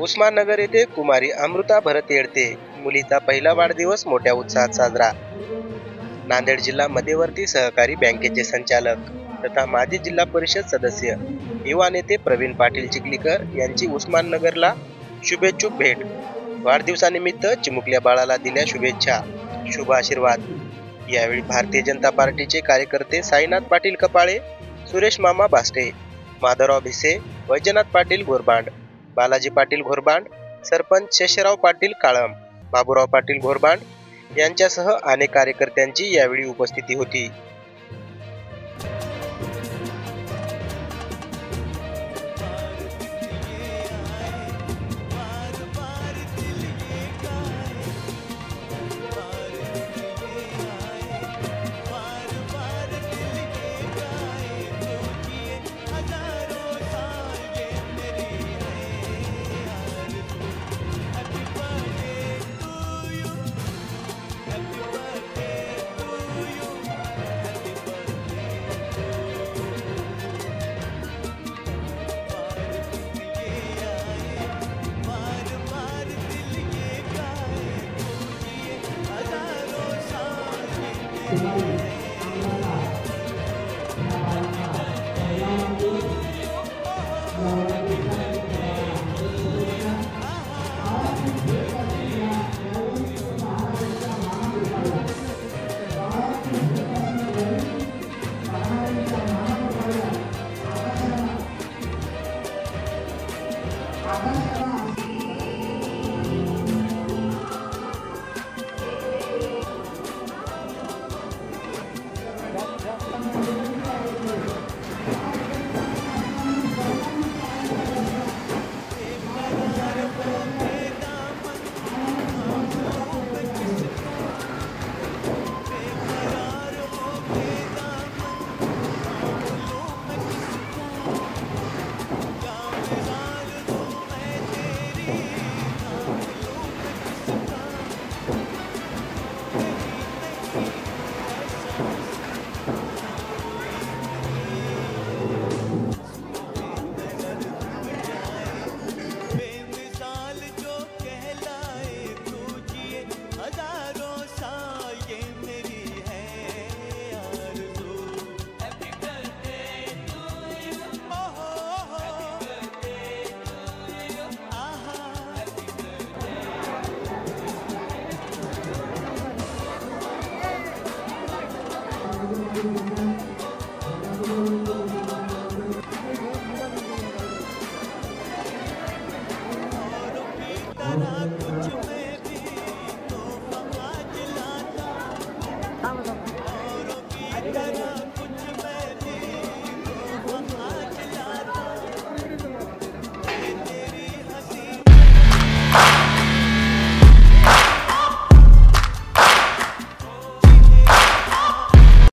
उस्माननगर येथे कुमारी अमृता भरत येडते मुलीचा पहिला वाढदिवस मोठ्या उत्साहात साजरा। नांदेड जिल्हा मध्यवर्ती सहकारी बँकेचे संचालक तथा माजी जिल्हा परिषद सदस्य युवा नेते प्रवीण पाटील चिखलीकर यांची उस्माननगरला शुभेच्छुक भेट। वाढदिवसानिमित्त चिमुकल्या बाळाला दिल्या शुभेच्छा, शुभ आशीर्वाद। यावेळी भारतीय जनता पार्टीचे कार्यकर्ते साईनाथ पाटील कपाळे, सुरेश मामा बास्टे, माधवराव भिसे, वैजनाथ पाटील घोरबांड, बालाजी पाटील घोरबांड, सरपंच शेषराव पाटील काळम, बाबूराव पाटील घोरबांड यांच्यासह अनेक कार्यकर्त्यांची यावेळी उपस्थिती होती। Thank you.